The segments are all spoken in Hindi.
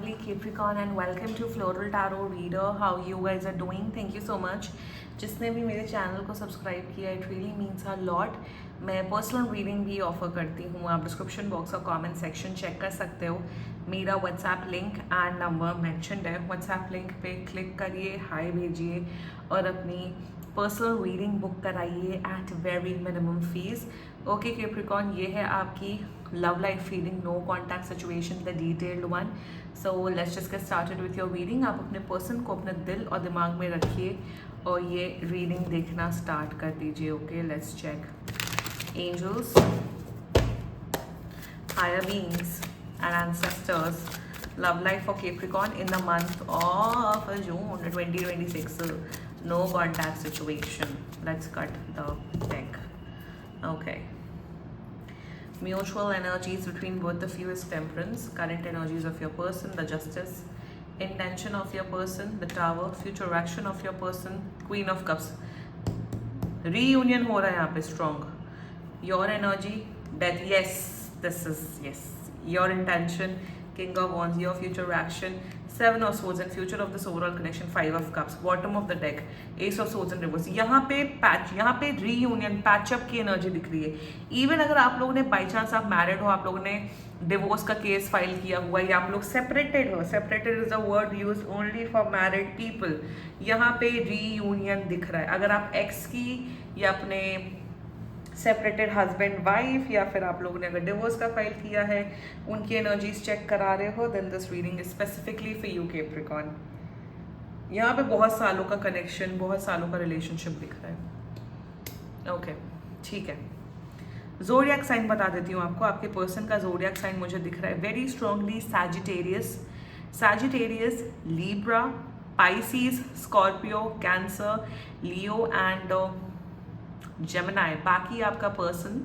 lovely Capricorn and welcome to Floral Tarot Reader. How you guys are doing? Thank you so much. जिसने भी मेरे चैनल को सब्सक्राइब किया it really means a lot. मैं पर्सनल रीडिंग भी ऑफर करती हूँ. आप डिस्क्रिप्शन बॉक्स और कमेंट सेक्शन चेक कर सकते हो. मेरा WhatsApp link and number mentioned है. व्हाट्सएप लिंक पे क्लिक करिए, हाय भेजिए और अपनी पर्सनल रीडिंग बुक कराइए at very minimum fees. Okay Capricorn, ये है आपकी love life reading, no contact situation, the detailed one. So let's just get started with your reading. आप अपने पर्सन को अपने दिल और दिमाग में रखिए और ये रीडिंग देखना स्टार्ट कर दीजिए. Okay, let's check. Angels, higher beings and ancestors, love life for Capricorn in the month of June 2026. No contact situation. Let's cut the deck. Okay. Mutual energies between both of you is Temperance. Current energies of your person, the Justice. Intention of your person, the Tower. Future action of your person, Queen of Cups. Reunion हो रहा है यहाँ पे strong. Your energy, Death. Yes, this is yes. Your intention, King of Wands. Your future action, Seven of Swords and future of this overall connection, Five of Cups. Bottom of the deck, Ace of Swords and reverse. यहाँ पे यहाँ पे रीयूनियन, पैचअप की एनर्जी दिख रही है. इवन अगर आप लोगों ने बाई चांस आप मैरिड हो, आप लोगों ने डिवोर्स का केस फाइल किया हुआ है या आप लोग सेपरेटेड हो, separated is a word use only for married people. यहाँ पे रीयूनियन दिख रहा है. अगर आप एक्स की या अपने सेपरेटेड हस्बैंड वाइफ या फिर आप लोगों ने अगर डिवोर्स का फाइल किया है, उनकी एनर्जीज चेक करा रहे हो, then this reading is specifically for you Capricorn. यहाँ पे बहुत सालों का कनेक्शन, बहुत सालों का रिलेशनशिप दिख रहा है. ओके, ठीक है. ज़ोडिएक साइन बता देती हूँ आपको. आपके पर्सन का ज़ोडिएक साइन मुझे दिख रहा है very strongly Sagittarius. Sagittarius, Libra, Pisces, Scorpio, cancer, Leo and Gemini. बाकी आपका पर्सन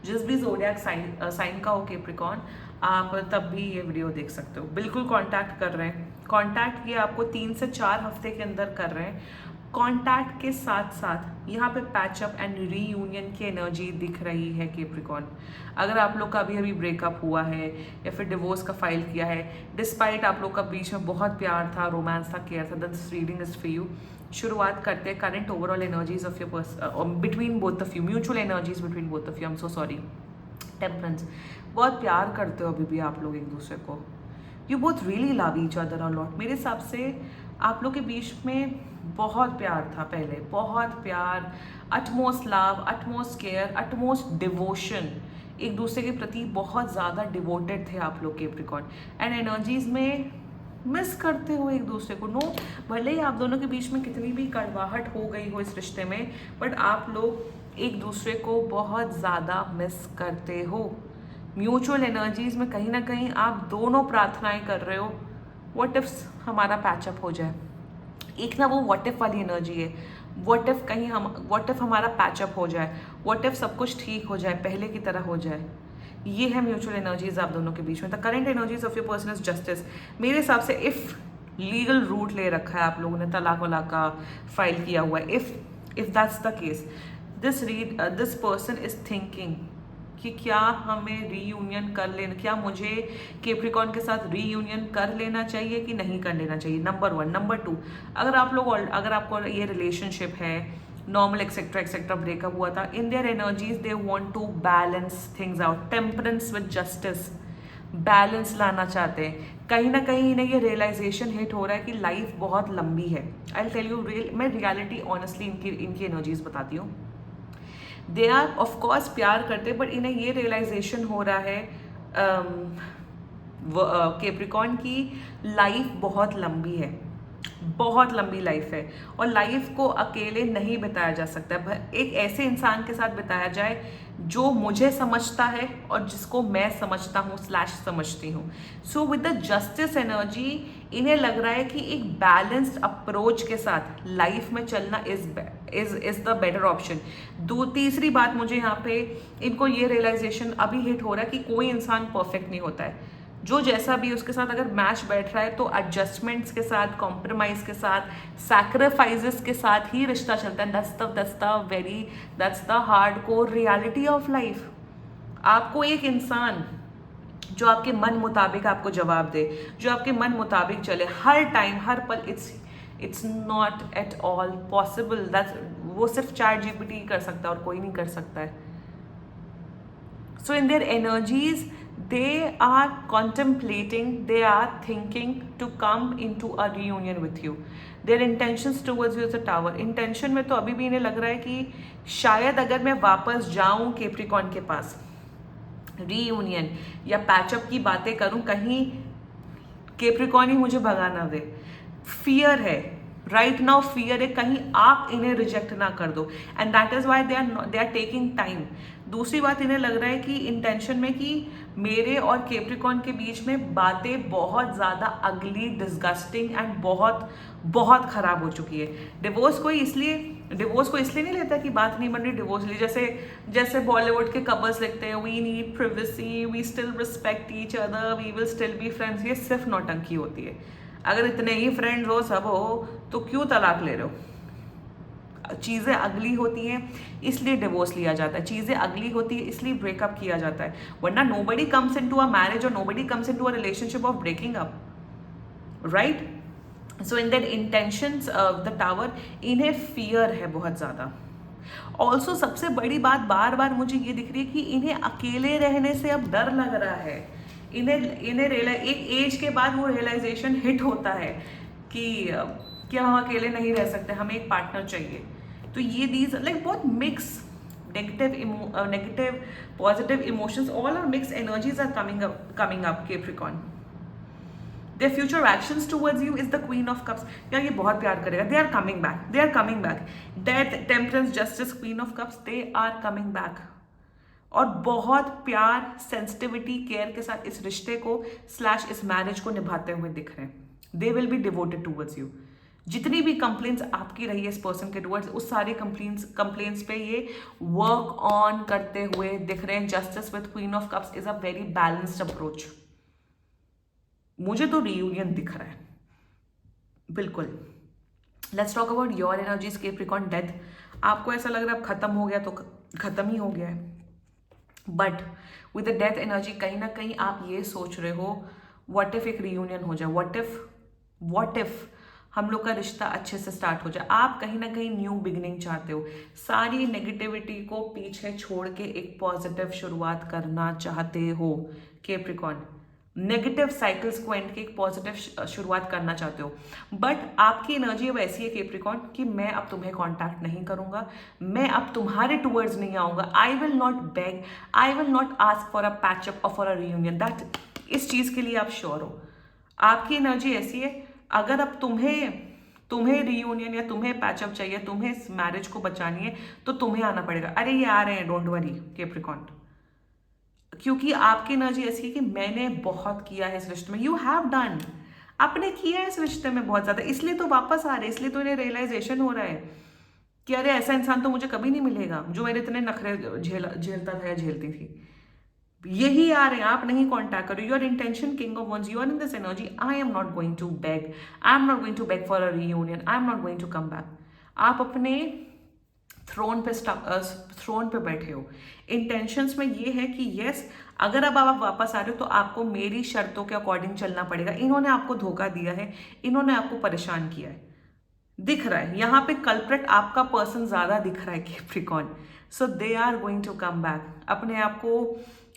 जिस भी ज़ोडिएक साइन का हो कैप्रिकॉर्न, आप तब भी ये वीडियो देख सकते हो. बिल्कुल कांटेक्ट कर रहे हैं. कांटेक्ट ये आपको 3 से 4 हफ्ते के अंदर कर रहे हैं. कांटेक्ट के साथ साथ यहाँ पे पैचअप एंड रीयूनियन की एनर्जी दिख रही है कैप्रिकॉर्न. अगर आप लोग का अभी ब्रेकअप हुआ है या फिर डिवोर्स का फाइल किया है, डिस्पाइट आप लोग का बीच में बहुत प्यार था, रोमांस था, केयर था, this reading is for you. शुरुआत करते हैं. Current overall energies of your person between both of you, mutual energies between both of you. I am so sorry. Temperance, बहुत प्यार करते हो अभी भी आप लोग एक दूसरे को. You both really love each other a lot. मेरे हिसाब से आप लोग के बीच में बहुत प्यार था पहले, बहुत प्यार, utmost love, utmost care, utmost devotion. एक दूसरे के प्रति बहुत ज़्यादा डिवोटेड थे आप लोग कैप्रिकॉर्न. एंड एनर्जीज में मिस करते हो एक दूसरे को. नो, भले ही आप दोनों के बीच में कितनी भी कड़वाहट हो गई हो इस रिश्ते में, बट आप लोग एक दूसरे को बहुत ज़्यादा मिस करते हो. म्यूचुअल एनर्जीज में कहीं ना कहीं आप दोनों प्रार्थनाएं कर रहे हो, व्हाट इफ हमारा पैचअप हो जाए. एक ना वो व्हाट इफ वाली एनर्जी है. व्हाट इफ कहीं व्हाट इफ हमारा पैचअप हो जाए, व्हाट इफ सब कुछ ठीक हो जाए, पहले की तरह हो जाए. ये है म्यूचुअल एनर्जीज आप दोनों के बीच में. The current energies of your person is justice. मेरे हिसाब से इफ लीगल रूट ले रखा है आप लोगों ने, तलाक वलाक का फाइल किया हुआ है, if that's the case, this person is thinking कि क्या हमें रीयूनियन कर लेना, क्या मुझे कैप्रिकॉर्न के साथ रीयूनियन कर लेना चाहिए कि नहीं कर लेना चाहिए. नंबर 1. नंबर 2, अगर आपको ये रिलेशनशिप है, नॉर्मल एक्सेट्रा एक्सेट्रा ब्रेकअप हुआ था, in their energies they want to balance things out. Temperance with justice, balance लाना चाहते हैं. कहीं ना कहीं इन्हें ये रियलाइजेशन हिट हो रहा है कि लाइफ बहुत लंबी है. आई विल टेल यू मैं रियलिटी ऑनेस्टली इनकी एनर्जीज बताती हूँ. दे आर ऑफकोर्स प्यार करते, बट इन्हें ये रियलाइजेशन हो रहा है कैप्रिकॉर्न की लाइफ बहुत लंबी है, बहुत लंबी लाइफ है और लाइफ को अकेले नहीं बिताया जा सकता. एक ऐसे इंसान के साथ बिताया जाए जो मुझे समझता है और जिसको मैं समझता हूँ / समझती हूँ. So with the justice energy इन्हें लग रहा है कि एक बैलेंस्ड अप्रोच के साथ लाइफ में चलना इज द बेटर ऑप्शन. तीसरी बात, मुझे यहाँ पे इनको ये रियलाइजेशन अभी हिट हो रहा है कि कोई इंसान परफेक्ट नहीं होता है. जो जैसा भी उसके साथ अगर मैच बैठ रहा है तो एडजस्टमेंट्स के साथ, कॉम्प्रोमाइज़ के साथ, सैक्रिफाइसेस के साथ ही रिश्ता चलता है. That's the hard core reality of life. आपको एक इंसान जो आपके मन मुताबिक आपको जवाब दे, जो आपके मन मुताबिक चले हर टाइम हर पल, it's not at all possible. That वो सिर्फ ChatGPT कर सकता है और कोई नहीं कर सकता है। So in their energies, they are contemplating, they are thinking to come into a reunion with you. Their intentions towards you is a tower. Intention में तो अभी भी इन्हें लग रहा है कि शायद अगर मैं वापस जाऊं केप्रिकॉन के पास, रीयूनियन या पैचअप की बातें करूं, कहीं केप्रिकॉन ही मुझे भगा ना दे। फियर है, राइट नाउ फियर है, कहीं आप इन्हें रिजेक्ट ना कर दो, and that is why they are taking time. दूसरी बात, इन्हें लग रहा है कि इंटेंशन में कि मेरे और केप्रिकॉन के बीच में बातें बहुत ज़्यादा अगली, डिस्गस्टिंग एंड बहुत बहुत खराब हो चुकी है। डिवोर्स को इसलिए नहीं लेता कि बात नहीं बन रही, डिवोर्स लिए जैसे बॉलीवुड के कपल्स लिखते हैं, we need privacy, we still respect each other, we will still be friends. ये सिर्फ नौटंकी होती है। अगर इतने ही फ्रेंड्स हो, सब हो, तो क्यों तलाक ले रहे हो? चीज़ें अगली होती हैं इसलिए डिवोर्स लिया जाता है, चीज़ें अगली होती है इसलिए ब्रेकअप किया जाता है, वरना nobody comes into a marriage और nobody comes into a relationship of breaking up, right? So in that intentions of the tower, इन्हें फियर है बहुत ज़्यादा। ऑल्सो सबसे बड़ी बात बार बार मुझे ये दिख रही है कि इन्हें अकेले रहने से अब डर लग रहा है। इन्हें एक एज के बाद वो रियलाइजेशन हिट होता है कि हम अकेले नहीं रह सकते, हमें एक पार्टनर चाहिए। तो ये दीज लाइक बहुत mix negative positive emotions, all are mix energies are coming up Capricorn. Their future actions towards you is the Queen of Cups. यार ये बहुत प्यार करेगा। They are coming back. Death, Temperance, Justice, Queen of Cups, they are coming back. और बहुत प्यार, सेंसिटिविटी, केयर के साथ इस रिश्ते को / इस मैरिज को निभाते हुए दिख रहे हैं। They will be devoted towards you. जितनी भी कंप्लेंट्स आपकी रही है इस पर्सन के टूवर्ड्स, उस सारी कंप्लेंट्स पे ये वर्क ऑन करते हुए दिख रहे हैं। Justice with queen of cups is a very balanced approach. मुझे तो रीयूनियन दिख रहा है बिल्कुल। Let's talk about your energies Capricorn. Death, आपको ऐसा लग रहा है अब खत्म हो गया तो खत्म ही हो गया है, but with the death energy कहीं ना कहीं आप ये सोच रहे हो, व्हाट इफ एक रीयूनियन हो जाए, व्हाट इफ हम लोग का रिश्ता अच्छे से स्टार्ट हो जाए। आप कहीं ना कहीं न्यू बिगिनिंग चाहते हो, सारी नेगेटिविटी को पीछे छोड़ के एक पॉजिटिव शुरुआत करना चाहते हो Capricorn. नेगेटिव साइकिल्स को एंड के एक पॉजिटिव शुरुआत करना चाहते हो, बट आपकी एनर्जी अब ऐसी है Capricorn कि मैं अब तुम्हें कांटेक्ट नहीं करूंगा, मैं अब तुम्हारे टूवर्ड्स नहीं आऊंगा। I will not beg, I will not ask for a patchup और फॉर अ रीयूनियन। दैट, इस चीज के लिए आप श्योर हो। आपकी एनर्जी ऐसी है, अगर अब तुम्हें रीयूनियन या तुम्हें पैचअप चाहिए, तुम्हें इस मैरिज को बचानी है, तो तुम्हें आना पड़ेगा। अरे ये आ रहे हैं, डोंट वरी Capricorn, क्योंकि आपकी एनर्जी ऐसी है कि मैंने बहुत किया है इस रिश्ते में। यू हैव डन, आपने किया है इस रिश्ते में बहुत ज्यादा, इसलिए तो वापस आ रहे, इसलिए तो इन्हें रियलाइजेशन हो रहा है कि अरे ऐसा इंसान तो मुझे कभी नहीं मिलेगा जो मेरे इतने नखरे झेलता था या झेलती थी। यही आ रहे हैं, आप नहीं कांटेक्ट करो। Your intention king of wands, you are in this energy. I am not going to beg for a reunion, I am not going to come back. आप अपने थ्रोन पे बैठे हो। इंटेंशंस में ये है कि यस, अगर अब आप वापस आ रहे हो तो आपको मेरी शर्तों के अकॉर्डिंग चलना पड़ेगा। इन्होंने आपको धोखा दिया है, इन्होंने आपको परेशान किया है, दिख रहा है यहाँ पे कल्प्रेट आपका पर्सन ज्यादा दिख रहा है Capricorn. So they are going to come back,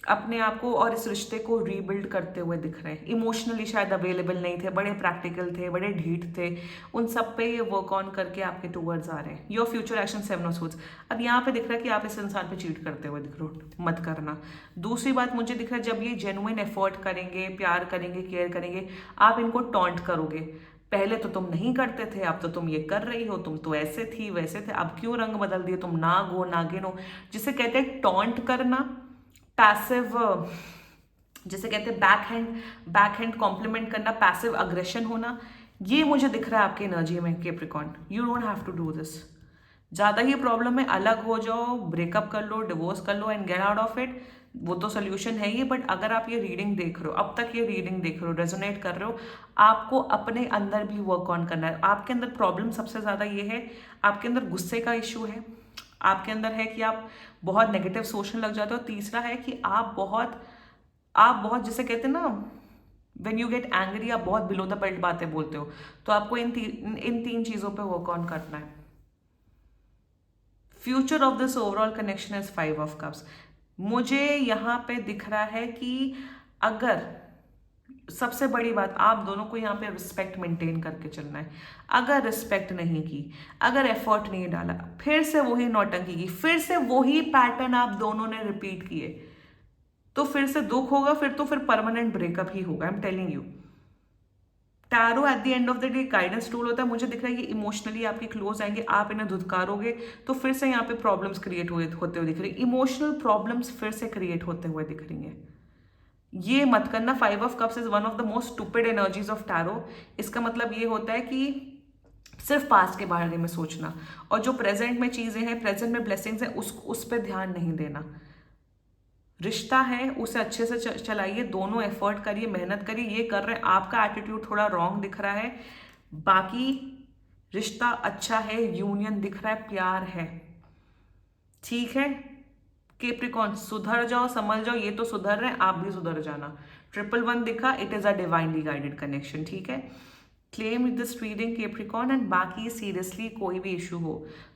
अपने आप को और इस रिश्ते को रीबिल्ड करते हुए दिख रहे हैं। इमोशनली शायद अवेलेबल नहीं थे, बड़े प्रैक्टिकल थे, बड़े ढीठ थे, उन सब पे ये वर्क ऑन करके आपके टूवर्ड्स आ रहे हैं। Your future action 7 of suits. अब यहाँ पे दिख रहा है कि आप इस इंसान पे चीट करते हुए दिख रहे हो, मत करना। दूसरी बात मुझे दिख रहा है, जब ये जेन्युइन एफर्ट करेंगे, प्यार करेंगे, केयर करेंगे, आप इनको टॉन्ट करोगे। पहले तो तुम नहीं करते थे, अब तो तुम ये कर रही हो, तुम तो ऐसे थी वैसे थे, अब क्यों रंग बदल दिए, तुम नाग हो नागिन हो। जिसे कहते हैं टॉन्ट करना, पैसिव, जिसे कहते हैं बैक हैंड कॉम्प्लीमेंट करना, पैसिव अग्रेशन होना, ये मुझे दिख रहा है आपकी एनर्जी में Capricorn. You don't have to do this. ज्यादा ही प्रॉब्लम है, अलग हो जाओ, ब्रेकअप कर लो, डिवोर्स कर लो and get out of it, वो तो सोल्यूशन है ही। बट अगर आप ये रीडिंग देख रहे हो, अब तक ये रीडिंग देख रहे हो, रेजोनेट कर रहे हो, आपको अपने अंदर भी वर्क ऑन करना है। आपके अंदर प्रॉब्लम सबसे ज्यादा ये है, आपके अंदर गुस्से का इशू है, आपके अंदर है कि आप बहुत नेगेटिव सोचने लग जाते हो। तीसरा है कि आप बहुत आप बहुत, जिसे कहते हैं ना, व्हेन यू गेट एंग्री, आप बहुत बिलो द बेल्ट बातें बोलते हो, तो आपको इन तीन चीजों पे वर्क ऑन करना है। Future of this overall connection is 5 of cups. मुझे यहाँ पे दिख रहा है कि अगर, सबसे बड़ी बात, आप दोनों को यहाँ पे रिस्पेक्ट मेंटेन करके चलना है। अगर रिस्पेक्ट नहीं की, अगर एफर्ट नहीं डाला, फिर से वही नौटंकी की, फिर से वही पैटर्न आप दोनों ने रिपीट किए, तो फिर से दुख होगा, फिर परमानेंट ब्रेकअप ही होगा। I am telling you. Tarot at the end of the day guidance tool होता है। मुझे दिख रहा है ये इमोशनली आपके क्लोज आएंगे, आप इन्हें धुतकारोगे तो फिर से यहाँ पे प्रॉब्लम्स क्रिएट होते हुए दिख रही है, इमोशनल प्रॉब्लम्स फिर से क्रिएट होते हुए दिख रही हैं। ये मत करना। 5 of cups is one of the most stupid energies of tarot. इसका मतलब ये होता है कि सिर्फ पास्ट के बारे में सोचना, और जो प्रेजेंट में चीजें हैं, प्रेजेंट में ब्लेसिंग्स हैं, उस पर ध्यान नहीं देना। रिश्ता है उसे अच्छे से चलाइए, दोनों एफर्ट करिए, मेहनत करिए। ये कर रहे हैं, आपका एटीट्यूड थोड़ा रॉन्ग दिख रहा है, बाकी रिश्ता अच्छा है, यूनियन दिख रहा है, प्यार है, ठीक है। केप्रिकॉन, सुधर जाओ, समझ जाओ, ये तो सुधर रहे हैं, आप भी सुधर जाना। 111 दिखा, it is a divinely guided connection, ठीक है। Claim this reading Capricorn, and बाकी सीरियसली कोई भी इशू हो,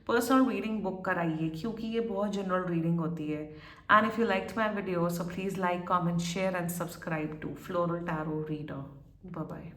पर्सनल रीडिंग बुक कराइए, क्योंकि ये बहुत जनरल रीडिंग होती है। And if you liked my video, so please like, comment, share and subscribe to Floral Tarot Reader. Bye bye.